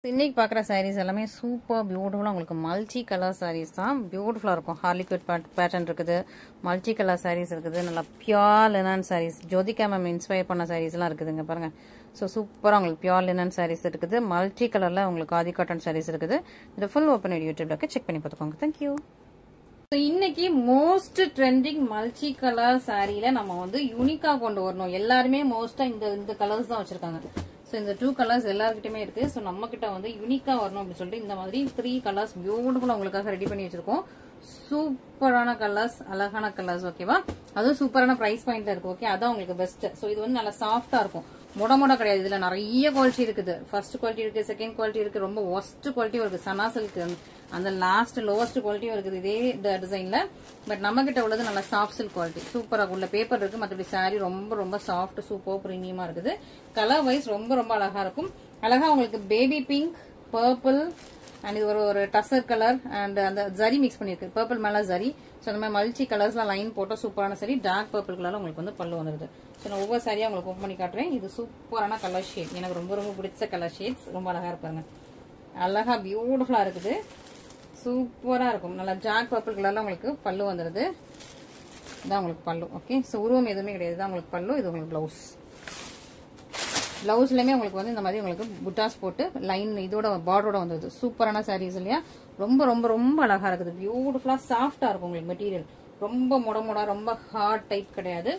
இன்னைக்கு பார்க்குற சாரீஸ் எல்லாமே சூப்பர் பியூட்டிஃபுல்லாக உங்களுக்கு மல்டி கலர் சாரீஸ் தான். பியூட்டிஃபுல்லாக இருக்கும். ஹார்லிக்விட் பேட்டர்ன் இருக்குது, மல்டி கலர் சாரீஸ் இருக்குது, நல்லா pure linen saris, Jyothika ma'am inspire பண்ண சாரீஸ்லாம் இருக்குதுங்க பாருங்க. ஸோ சூப்பராக உங்களுக்கு பியூர் லினன் சாரீஸ் இருக்குது, மல்டி கலரில் உங்களுக்கு ஆதி காட்டன் சாரீஸ் இருக்குது. இந்த ஃபுல் ஓப்பன் யூடியூப்ல செக் பண்ணி பார்த்துக்கோங்க. தேங்க்யூ. இன்னைக்கு மோஸ்ட் ட்ரெண்டிங் மல்டி கலர் சாரியில நம்ம வந்து யூனிக்கா கொண்டு வரணும். எல்லாருமே மோஸ்டா இந்த கலர்ஸ் தான் வச்சிருக்காங்க. ஸோ இந்த 2 கலர்ஸ் எல்லாருக்கிட்டுமே இருக்கு. ஸோ நம்ம கிட்ட வந்து யூனிக்கா வரணும் அப்படின்னு சொல்லிட்டு இந்த மாதிரி 3 கலர்ஸ் பியூட்டிஃபுல்லா உங்களுக்காக ரெடி பண்ணி வச்சிருக்கோம். சூப்பரான கலர்ஸ், அழகான கலர்ஸ், ஓகேவா? அதுவும் சூப்பரான பிரைஸ் பாயிண்ட்ல இருக்கு. ஓகே, அதான் உங்களுக்கு பெஸ்ட். ஸோ இது வந்து நல்லா சாஃப்டா இருக்கும், முட கிடையாது. இதுல நிறைய குவாலிட்டி இருக்குது. ஃபர்ஸ்ட் குவாலிட்டி இருக்கு, செகண்ட் குவாலிட்டி இருக்கு, ரொம்ப ஒஸ்ட் குவாலிட்டியும் இருக்கு. சனா சில்க் அந்த லாஸ்ட் லோவஸ்ட் குவாலிட்டியும் இருக்குது இதே டிசைன்ல. பட் நம்ம கிட்ட உள்ளது நல்ல சாஃப்ட் சில்க் குவாலிட்டி, சூப்பரா உள்ள பேப்பர் இருக்கு. மற்றபடி சாரி ரொம்ப ரொம்ப சாஃப்ட், சூப்பர் பிரீமியமா இருக்குது. கலர் வைஸ் ரொம்ப ரொம்ப அழகா இருக்கும். அழகா உங்களுக்கு பேபி பிங்க், பர்பிள் அண்ட் இது ஒரு டசர் கலர் அண்ட் அந்த ஜரி மிக்ஸ் பண்ணிருக்கு. பர்பிள் மேல ஜரி. ஸோ அந்த மாதிரி மல்டி கலர்ஸ்லாம் லைன் போட்டோம். சூப்பரான சாரி. டார்க் பர்பிள் கலர்ல உங்களுக்கு வந்து பல்லு வந்துருது. ஸோ நான் ஒவ்வொரு சாரியா உங்களுக்கு ஓப்பன் பண்ணி காட்டுறேன். இது சூப்பரான கலர் ஷேட், எனக்கு ரொம்ப ரொம்ப பிடிச்ச கலர் ஷேட்ஸ். ரொம்ப அழகா இருப்பாங்க, அழகா பியூட்டிஃபுல்லா இருக்குது, சூப்பரா இருக்கும். நல்லா டார்க் பர்பிள் கலர்ல உங்களுக்கு பல்லு வந்துருது. இதான் உங்களுக்கு பல்லு. ஓகே, ஸோ உருவம் எதுவுமே கிடையாது. இதான் உங்களுக்கு பல்லு, இது உங்களுக்கு பிளவுஸ். பிளவுஸ்லயுமே உங்களுக்கு வந்து இந்த மாதிரி உங்களுக்கு புட்டாஸ் போட்டு லைன் இதோட பார்டரோட வந்தது. சூப்பரான சாரீஸ் இல்லையா? ரொம்ப ரொம்ப ரொம்ப அழகா இருக்குது. பியூட்டிஃபுல்லா சாஃப்டா இருக்கும் உங்களுக்கு மெட்டீரியல். ரொம்ப முட ரொம்ப ஹார்ட் டைப் கிடையாது.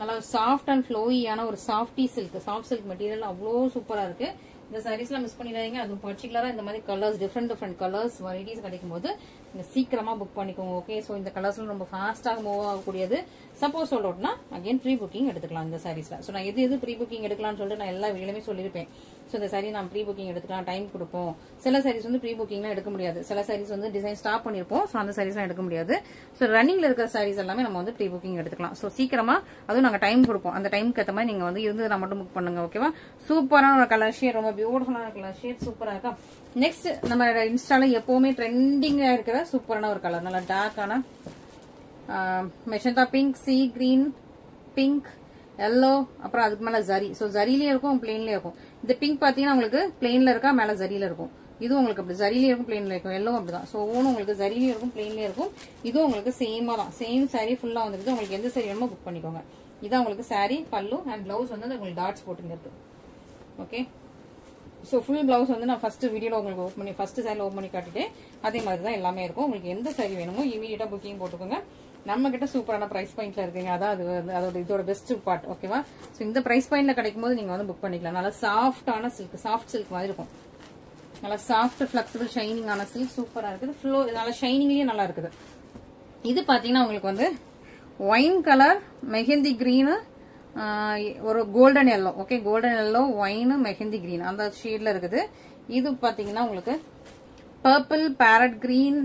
நல்லா சாஃப்ட் அண்ட் ஃப்ளோயியான ஒரு softy silk, soft silk material அவ்வளோ சூப்பரா இருக்கு. இந்த சாரீஸ்லாம் மிஸ் பண்ணிடாதீங்க. அது பர்டிகுலரா இந்த மாதிரி கலர்ஸ், டிஃப்ரெண்ட் கலர்ஸ் வெரைட்டிஸ் கிடைக்கும் போது நீங்க சீக்கிரமா புக் பண்ணிக்கோங்க. ஓகே, ஸோ இந்த கலர்ஸ்லாம் ரொம்ப ஃபாஸ்டாக மூவ் ஆகக்கூடியது. சப்போஸ் சோல்ட் அவுட்னா அகைன் ப்ரீ புக்கிங் எடுத்துக்கலாம் இந்த சாரீஸ்ல. ஸோ நான் எது ப்ரீ புக்கிங் எடுக்கலாம்னு சொல்லிட்டு நான் எல்லா வீடியோலையுமே சொல்லியிருப்பேன். ஸோ இந்த சாரி நான் ப்ரீ புக்கிங் எடுத்துக்கலாம், டைம் கொடுப்போம். சில சாரீஸ் வந்து ப்ரீ புக்கிங்லாம் எடுக்க முடியாது. சில சாரீஸ் வந்து டிசைன் ஸ்டாப் பண்ணிருப்போம். ஸோ அந்த சாரீஸ்லாம் எடுக்க முடியாது. ஸோ ரன்னிங்ல இருக்கிற சாரீஸ் எல்லாமே நம்ம வந்து ப்ரீ புக்கிங் எடுத்துக்கலாம். ஸோ சீக்கிரமா அதுவும் நாங்கள் டைம் கொடுப்போம். அந்த டைமுக்கு ஏற்ற மாதிரி நீங்க வந்து இருந்து நான் மட்டும் புக் பண்ணுங்க. ஓகேவா? சூப்பரான ஒரு கலர் ஷேட், ரொம்ப பியூட்டிஃபுல்லான கலர் ஷேட், சூப்பரா இருக்கா? நெக்ஸ்ட் நம்ம இன்ஸ்டால எப்பவுமே ட்ரெண்டிங்கா இருக்கிற சூப்பரான ஒரு கலர், நல்லா டார்க்கான magenta pink, sea green pink, yellow, அப்புறம் அதுக்கு மேல ஜரி. ஸோ ஜரிலயே இருக்கும், பிளெயின்லயே இருக்கும். இந்த பிங்க் பாத்தீங்கன்னா உங்களுக்கு பிளெயின்ல இருக்கா, மேல ஜரியில இருக்கும். இது உங்களுக்கு அப்படி ஜரிலயே இருக்கும், பிளெயின்ல இருக்கும். எல்லோ அப்படிதான். ஸோ ஒவ்வொன்றும் உங்களுக்கு ஜரிலயும் இருக்கும், பிளெயின்லயே இருக்கும். இதுவும் உங்களுக்கு சேமா தான். சேம் சாரி ஃபுல்லா வந்துருக்கு. உங்களுக்கு எந்த சாரி வேணுமோ புக் பண்ணிக்கோங்க. இதான் உங்களுக்கு சாரி பல்லு அண்ட் பிளவுஸ் வந்து உங்களுக்கு டாட்ஸ் போட்டுங்க இருக்கு. ஓகே, ஸோ ஃபுல் பிளவுஸ் வந்து நான் ஃபர்ஸ்ட் வீடியோல உங்களுக்கு ஓப்பன் பண்ணி ஃபர்ஸ்ட் சாரியில் ஓப்பன் பண்ணி காட்டிட்டு அதே மாதிரி தான் எல்லாமே இருக்கும். உங்களுக்கு எந்த சாரி வேணுமோ இமீடியட்டா புக்கிங் போட்டுக்கோங்க. நம்ம கிட்ட சூப்பரான பிரைஸ் பாயிண்ட்ல இருக்குங்க. அதான் அது அதோட இதோட பெஸ்ட் பார்ட். ஓகேவா? ஸோ இந்த பிரைஸ் பாயிண்ட்ல கிடைக்கும் போது நீங்க வந்து புக் பண்ணிக்கலாம். நல்லா சாஃப்டான சில்க், சாஃப்ட் சில்க் மாதிரி இருக்கும். நல்லா சாஃப்ட் ஃபிளெக்சிபிள் ஷைனிங் ஆன சில்க் சூப்பரா இருக்குது. ஃப்ளோ நல்லா ஷைனிங்லயே நல்லா இருக்குது. இது பாத்தீங்கன்னா உங்களுக்கு வந்து ஒயின் கலர், மெஹந்தி கிரீனு, ஒரு golden yellow. Okay, golden yellow, wine, mehndi green அந்த ஷேட்ல இருக்குது. இது பாத்தீங்கன்னா உங்களுக்கு purple, farad green,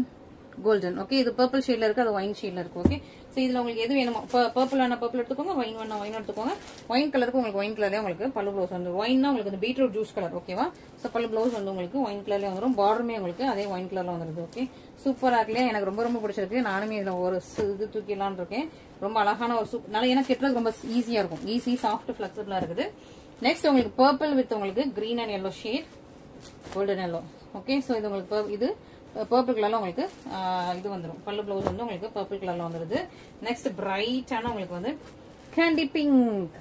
golden. Okay, இது பர்பிள் ஷேட்ல இருக்கு, அது ஒயின் ஷேட்ல இருக்கு. ஓகே, சோ இதுல உங்களுக்கு எது வேணுமோ பர்பிள் வேணா பர்பிள் எடுத்துக்கோங்க, ஒயின் வேணா ஒயின் எடுத்துக்கோங்க. ஒயின் கலருக்கு உங்களுக்கு ஒயின் கலர்லயே உங்களுக்கு பல்லு பிளவுஸ் வந்து ஒயின்னா உங்களுக்கு இந்த பீட்ரூட் ஜூஸ் கலர். ஓகேவா? சோ பல்லு பிளவுஸ் வந்து உங்களுக்கு ஒயின் கலர்லயே வந்துடும். பார்டருமே உங்களுக்கு அதே ஒயின் கலர்ல வந்துருது. ஓகே, சூப்பரா இருக்குல்லையா? எனக்கு ரொம்ப ரொம்ப பிடிச்சிருக்கு. நானுமே இதுல ஒரு இது தூக்கிடலான் இருக்கேன். ரொம்ப அழகான ஒரு நல்லா ஏன்னா கெட்டுறது ரொம்ப ஈஸியா இருக்கும். ஈஸி, சாஃப்ட், பிளெக்சிபிளா இருக்குது. நெக்ஸ்ட் உங்களுக்கு பர்பிள் வித் உங்களுக்கு green and yellow shade, golden yellow. Okay, so இது உங்களுக்கு இது பர்பிள் கலர்ல உங்களுக்கு இது வந்துடும். பல்லு பிளவுஸ் வந்து உங்களுக்கு பர்பிள் கலர்ல வந்துருது. நெக்ஸ்ட் பிரைட்டான உங்களுக்கு வந்து candy pink,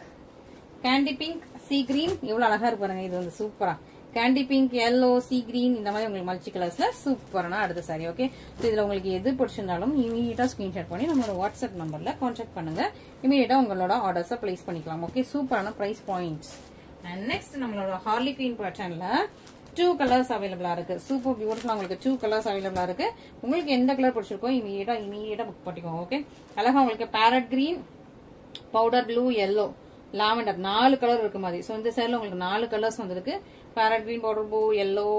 candy pink, sea green. எவ்வளவு அழகா இருக்கு பாருங்க. இது வந்து சூப்பரா candy pink, yellow, C green இந்த மாதிரி உங்களுக்கு மல்டி கலர்ஸ்ல சூப்பரான அடுத்த சாரி. ஓகே, இதுல உங்களுக்கு எது பிடிச்சிருந்தாலும் இமீடியட்டா ஸ்கிரீன்ஷாட் பண்ணி நம்மளோட வாட்ஸ்அப் நம்பர்ல கான்டாக்ட் பண்ணுங்க. இமீடியட்டா உங்களோட ஆர்டர்ஸை பிளேஸ் பண்ணிக்கலாம். ஓகே, சூப்பரான பிரைஸ் பாயிண்ட்ஸ். அண்ட் நெக்ஸ்ட் நம்மளோட ஹார்லிக்வின் பேட்டர்ன்ல 2 கலர்ஸ் அவைலபிளா இருக்கு. சூப்பர் பியூட்டிஃபுல்லா உங்களுக்கு 2 கலர்ஸ் அவைலபிளா இருக்கு. உங்களுக்கு எந்த கலர் பிடிச்சிருக்கோ இமீடியட்டா புக் பண்ணிக்கோங்க. ஓகே, அழகா உங்களுக்கு farad green, powder blue, yellow, lavender 4 colour இருக்கு மாதிரி. சோ இந்த சைடுல உங்களுக்கு 4 கலர்ஸ் வந்திருக்கு. Farad green, powder blue, yellow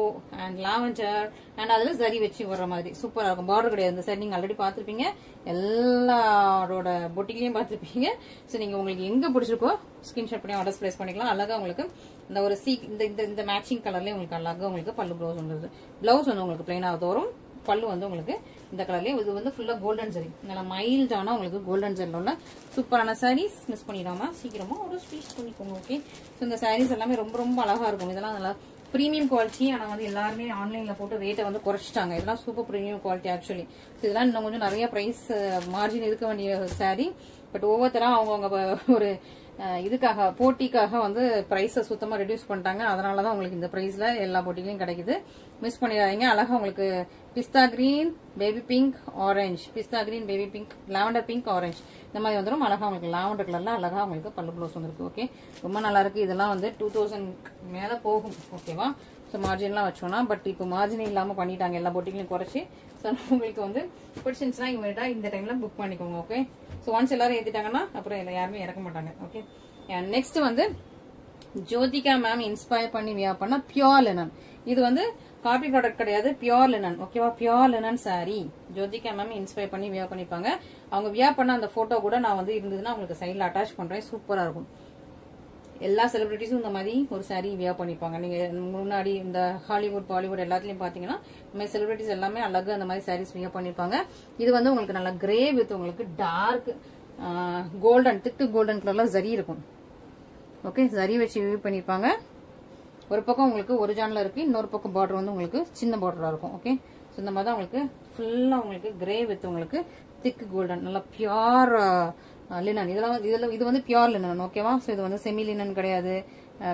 and lavender and அதுல ஜரி வச்சு வர்ற மாதிரி சூப்பரா இருக்கும். பார்டர் கிடையாது. இந்த சைடு நீங்க ஆல்ரெடி பாத்திருப்பீங்க, எல்லாரோட பொட்டிலையும் பாத்திருப்பீங்க. சோ நீங்க உங்களுக்கு எங்க பிடிச்சிருக்கோ ஸ்கிரீன்ஷாட் பண்ணி ஆர்டர்ஸ் பிளேஸ் பண்ணிக்கலாம். அழகா உங்களுக்கு இந்த ஒரு இந்த மேட்சிங் கலர்லயே உங்களுக்கு அழகா உங்களுக்கு பல்லு பிளவுஸ் வந்துருது. பிளவுஸ் வந்து உங்களுக்கு பிளைனா வரும். பல்லு வந்து உங்களுக்கு இந்த கலர்லயே. இது வந்து ஃபுல்லா கோல்டன் ஜரி, நல்லா மைல்டான உங்களுக்கு கோல்டன் ஜரில உள்ள சூப்பரான சாரீஸ். மிஸ் பண்ணிடாம சீக்கிரமா ஒரு ஸ்பீச் பண்ணிக்கோங்க. ஓகே, ஸோ இந்த சாரீஸ் எல்லாமே ரொம்ப ரொம்ப அழகா இருக்கும். இதெல்லாம் நல்லா பிரீமியம் குவாலிட்டி. ஆனா வந்து எல்லாருமே ஆன்லைன்ல போட்டு ரேட்டை வந்து குறைச்சிட்டாங்க. இதெல்லாம் சூப்பர் பிரீமியம் குவாலிட்டி ஆக்சுவலி. இதெல்லாம் இன்னும் கொஞ்சம் நிறைய பிரைஸ் மார்ஜின் இருக்க வேண்டிய சாரி. பட் ஒவ்வொருத்தரா அவங்கவுங்க ஒரு இதுக்காக போட்டிக்காக வந்து பிரைஸை சுத்தமா ரெடியூஸ் பண்ணிட்டாங்க. அதனாலதான் உங்களுக்கு இந்த பிரைஸ்ல எல்லா போட்டிலையும் கிடைக்குது. மிஸ் பண்ணிடாதீங்க. அழகா உங்களுக்கு பிஸ்தா கிரீன், பேபி பிங்க், ஆரஞ்சு, பிஸ்தா green, baby pink, lavender pink, orange இந்த மாதிரி வந்துடும். அழகா உங்களுக்கு லாவெண்டர் கலர்ல அழகா உங்களுக்கு பல்லு ப்ளவுஸ் வந்துருக்கு. ஓகே, ரொம்ப நல்லா இருக்கு. இதெல்லாம் வந்து 2000 மேல போகும். ஓகேவா? ஸோ மார்ஜின்லாம் வச்சோம்னா, பட் இப்போ மார்ஜின் இல்லாம பண்ணிட்டாங்க எல்லா போட்டிகளையும் குறைச்சி. ஸோ உங்களுக்கு வந்து பிடிச்சிருந்துச்சுன்னா இவங்கள்ட்ட இந்த டைம்ல புக் பண்ணிக்கோங்க. ஓகே, ஸோ ஒன்ஸ் எல்லாரும் ஏத்திட்டாங்கன்னா அப்புறம் யாருமே இறக்க மாட்டாங்க. ஓகே, நெக்ஸ்ட் வந்து ஜோதிகா மேம் இன்ஸ்பயர் பண்ணி வியா பண்ண பியோர் லினன். இது வந்து காப்பி ப்ராடக்ட் கிடையாது, பியோர் லினன். ஓகேவா? Pure linen sorry Jyothika ma'am inspire பண்ணி வியா பண்ணிப்பாங்க. அவங்க வியா பண்ண அந்த போட்டோ கூட நான் வந்து இருந்ததுன்னா உங்களுக்கு சைட்ல அட்டாச் பண்றேன். சூப்பரா இருக்கும். எல்லா செலிபிரிட்டிஸும் இந்த மாதிரி ஒரு சாரி வியா பண்ணிப்பாங்க. நீங்க முன்னாடி இந்த ஹாலிவுட் பாலிவுட் எல்லாத்துலயும் பாத்தீங்கன்னா இந்த மாதிரி செலிபிரிட்டிஸ் எல்லாமே அழகா அந்த மாதிரி சாரீஸ் வியா பண்ணிப்பாங்க. இது வந்து உங்களுக்கு நல்லா கிரே வித் உங்களுக்கு டார்க் கோல்டன், திக்கு கோல்டன் கலர்ல ஜரி இருக்கும். ஓகே, ஜரி வச்சு வியூ பண்ணிருப்பாங்க. ஒரு பக்கம் உங்களுக்கு ஒரு ஜான்ல இருக்கு, இன்னொரு பக்கம் பார்டர் வந்து உங்களுக்கு சின்ன பார்டரா இருக்கும். ஓகே, ஸோ இந்த மாதிரி தான் உங்களுக்கு ஃபுல்லா உங்களுக்கு கிரே வித் உங்களுக்கு திக் கோல்டன், நல்லா பியூர் லினன். இதெல்லாம் இது வந்து பியூர் லினன். ஓகேவா? ஸோ இது வந்து செமி லினன் கிடையாது,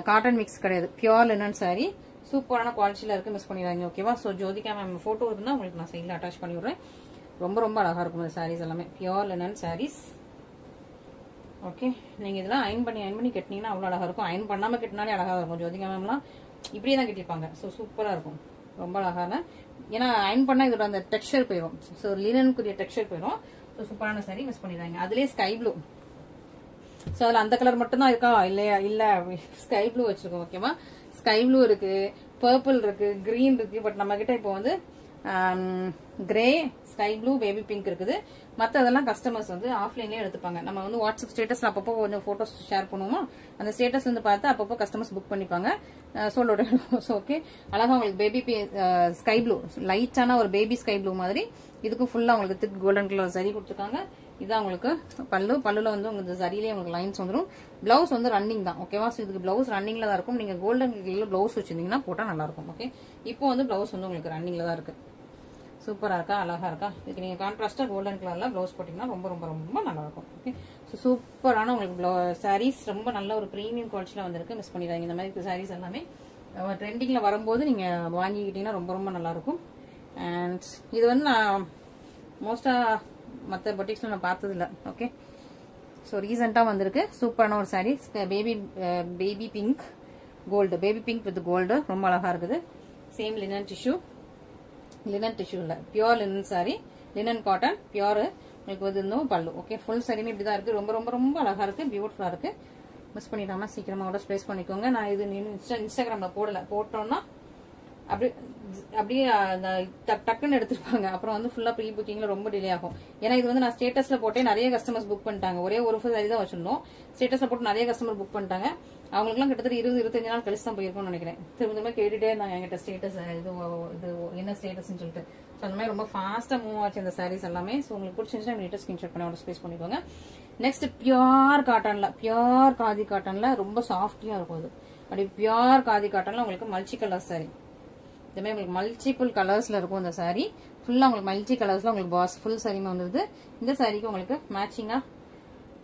காட்டன் மிக்ஸ் கிடையாது, பியூர் லினன் சாரி. சூப்பரான குவாலிட்டியில இருக்கு, மிஸ் பண்ணிடுறாங்க. ஓகேவா? ஸோ ஜோதிகா மேம் போட்டோ இருந்தா உங்களுக்கு நான் சைட்ல அட்டாச் பண்ணி விடுறேன். ரொம்ப ரொம்ப அழகா இருக்கும் இந்த சாரீஸ் எல்லாமே, பியூர் லினன் சாரீஸ். ஓகே, நீங்க இதெல்லாம் அயன் பண்ணி கட்டினீங்கன்னா அவ்வளவு அழகா இருக்கும். அயன் பண்ணாம கட்டினாலே அழகா இருக்கும். ஜோதிகா மேம்லாம் இப்படியே தான் கட்டிருப்பாங்க. ஸோ சூப்பரா இருக்கும், ரொம்ப அழகான. ஏன்னா அயன் பண்ணா இதோட அந்த டெக்ஸ்சர் போயிடும். ஸோ லினனுக்குரிய டெக்ஸ்சர் போயிடும். ஸோ சூப்பரான சாரி, மிஸ் பண்ணிடுறாங்க. அதுலயே ஸ்கை ப்ளூ. ஸோ அதுல அந்த கலர் மட்டும் தான் இருக்கா? இல்லையா? இல்ல, ஸ்கை ப்ளூ வச்சிருக்கோம். ஓகேவா? ஸ்கை ப்ளூ இருக்கு, பர்பிள் இருக்கு, கிரீன் இருக்கு. பட் நம்ம கிட்ட இப்போ வந்து grey, sky blue, baby pink இருக்குது. மற்றதெல்லாம் கஸ்டமர்ஸ் வந்து ஆஃப்லைன்லயே எடுத்துப்பாங்க. நம்ம வந்து வாட்ஸ்அப் ஸ்டேட்டஸ்ல அப்பப்போ கொஞ்சம் போட்டோஸ் ஷேர் பண்ணுவோம். அந்த ஸ்டேட்டஸ் வந்து பார்த்து அப்பப்போ கஸ்டமர்ஸ் புக் பண்ணிப்பாங்க. சோலோட. ஓகே, அழகா உங்களுக்கு பேபி ஸ்கை ப்ளூ, லைட்டான ஒரு பேபி ஸ்கை ப்ளூ மாதிரி. இதுக்கும் ஃபுல்லா உங்களுக்கு திக் கோல்டன் கலர் சரி கொடுத்துருக்காங்க. இதான் உங்களுக்கு பல்லுல வந்து உங்களுக்கு சரியிலேயே உங்களுக்கு லைன்ஸ் வந்துடும். பிளவுஸ் வந்து ரன்னிங் தான். ஓகேவா? ஸோ இதுக்கு பிளவுஸ் ரன்னிங்ல தான் இருக்கும். நீங்க கோல்டன் கலர்ல பிளவுஸ் வச்சிருந்தீங்கன்னா போட்டா நல்லா இருக்கும். ஓகே, இப்போ வந்து பிளவுஸ் வந்து உங்களுக்கு ரன்னிங்ல தான் இருக்கு. சூப்பரா இருக்கா? அழகா இருக்கா? இதுக்கு நீங்க கான்ட்ராஸ்டா கோல்டன் கலர்ல பிளவுஸ் போட்டீங்கன்னா ரொம்ப ரொம்ப ரொம்ப நல்லா இருக்கும். ஓகே, சூப்பரான உங்களுக்கு சாரீஸ் ரொம்ப நல்ல ஒரு பிரீமியம் குவாலிட்டியில வந்திருக்கு. மிஸ் பண்ணிடாதீங்க. இந்த மாதிரி சாரீஸ் எல்லாமே ட்ரெண்டிங்ல வரும்போது நீங்க வாங்கிக்கிட்டீங்கன்னா ரொம்ப ரொம்ப நல்லா இருக்கும். அண்ட் இது வந்து நான் மோஸ்டா மற்ற பொட்டிக்ஸ்ல நான் பார்த்தது இல்லை. ஓகே, ஸோ ரீசெண்டா வந்திருக்கு. சூப்பரான ஒரு sari, baby pink gold, baby pink with gold, ரொம்ப அழகா இருக்குது. சேம் லினன் டிஷ்யூ இல்ல, pure linen sari, linen cotton pure. உங்களுக்கு வந்து இன்னும் பல்லு. ஓகே, ஃபுல் சாரியுமே இப்படிதான் இருக்கு. ரொம்ப ரொம்ப ரொம்ப அழகா இருக்கு, பியூட்டிஃபுல்லா இருக்கு. மிஸ் பண்ணிடாம சீக்கிரமா கூட ஸ்பேஸ் பண்ணிக்கோங்க. நான் இது இன்ஸ்டாகிராம்ல போடல. போட்டோம்னா அப்படியே டக்குன்னு எடுத்துருப்பாங்க. அப்புறம் வந்து ஃபுல்லா ப்ரீ புக்கிங்ல ரொம்ப டிலே ஆகும். ஏன்னா இது வந்து நான் ஸ்டேட்டஸ்ல போட்டே நிறைய கஸ்டமர்ஸ் புக் பண்ணிட்டாங்க. ஒரே ஒரு சாரி தான் வச்சிருந்தோம். ஸ்டேட்டஸ்ல போட்டு நிறைய கஸ்டமர் புக் பண்ணிட்டாங்க. அவங்களுக்குலாம் கிட்டத்தட்ட 20-25 நாள் கழிச்சு தான் போயிருக்கும்னு நினைக்கிறேன். திரும்ப கேட்டுட்டே இருந்தாங்க என்கிட்ட ஸ்டேட்டஸ் இது என்ன ஸ்டேட்டஸ்ன்னு சொல்லிட்டு. ஸோ அந்த மாதிரி ரொம்ப ஃபாஸ்டா மூவ் ஆச்சு இந்த சாரீஸ் எல்லாமே. ஸோ உங்களுக்கு பிடிச்சிருந்துச்சுன்னா நீட்டா ஸ்கிரீன்ஷாட் பண்ணி அவரோட ஸ்பேஸ் பண்ணிக்கோங்க. நெக்ஸ்ட் பியூர் காட்டன்ல, பியூர் காதி காட்டன்ல ரொம்ப சாஃப்டியா இருக்கும். அது அப்படி பியூர் காதி காட்டன்ல உங்களுக்கு மல்டி கலர் சாரி. இந்த மாதிரி உங்களுக்கு மல்டிபிள் கலர்ஸ்ல இருக்கும் இந்த சாரி. ஃபுல்லா உங்களுக்கு மல்டி கலர்ஸ்ல உங்களுக்கு பாஸ் ஃபுல் சாரியுமே வந்துருது. இந்த சாரிக்கு உங்களுக்கு மேட்சிங்கா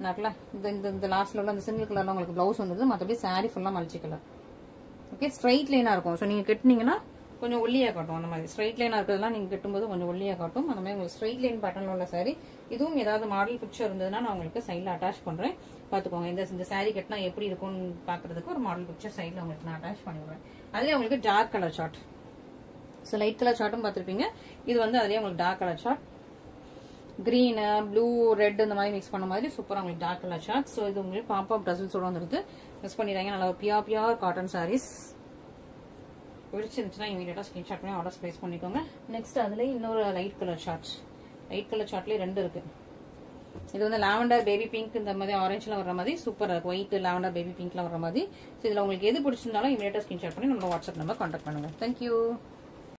நக்கல இந்த லாஸ்ட்ல உள்ள அந்த சிங்கிள் கலர்ல உங்களுக்கு பிளவுஸ் வந்துருது. மற்றபடி சாரி ஃபுல்லா மல்டி கலர். ஓகே, ஸ்ட்ரைட் லைனா இருக்கும். ஸோ நீங்க கட்டினீங்கன்னா கொஞ்சம் ஒல்லியா காட்டும். அந்த மாதிரி ஸ்ட்ரைட் லைனா இருக்கிறதுலாம் நீங்க கட்டும்போது கொஞ்சம் ஒல்லியா காட்டும். அந்த மாதிரி உங்களுக்கு ஸ்ட்ரைட் லைன் பேட்டர்ல உள்ள சாரி. இதுவும் ஏதாவது மாடல் பிக்சர் இருந்ததுன்னா நான் உங்களுக்கு சைட்ல அட்டாச் பண்றேன், பாத்துக்கோங்க. இந்த சாரி கட்டினா எப்படி இருக்கும்னு பாக்குறதுக்கு ஒரு மாடல் பிக்சர் சைட்ல உங்களுக்கு நான் அட்டாச் பண்ணிடுறேன். அதுல உங்களுக்கு dark colour short. So light colour ஷார்ட்டும் பார்த்துருப்பீங்க. இது வந்து அதுலேயே உங்களுக்கு dark colour short, green, blue, red இந்த மாதிரி மிக்ஸ் பண்ண மாதிரி சூப்பராக உங்களுக்கு டார்க் கலர் ஷார்ட். ஸோ இது உங்களுக்கு பாப்பா டசல்ஸோட வந்துருக்கு. மிஸ் பண்ணிடுறாங்க. நல்லா பியூர் காட்டன் சாரீஸ். பிடிச்சிருந்துச்சுன்னா இமீடியட்டா ஸ்கிரீன்ஷாட் பண்ணி ஆர்டர் பிளேஸ் பண்ணிக்கோங்க. நெக்ஸ்ட் அதுல இன்னொரு light colour shorts. Light colour ஷார்ட்லேயே 2 இருக்கு. இது வந்து லாவெண்டர், பேபி பிங்க் இந்த மாதிரி ஆரஞ்சுல வர மாதிரி சூப்பரா இருக்கு. ஒயிட், லாவெண்டர், பேபி பிங்க்ல வர மாதிரி. ஸோ இதுல உங்களுக்கு எது பிடிச்சிருந்தாலும் இமீடியட்டா ஸ்கிரீன்ஷாட் பண்ணி நம்ம வாட்ஸ்அப் நம்பர் கான்டாக்ட் பண்ணுங்க. தேங்க்யூ.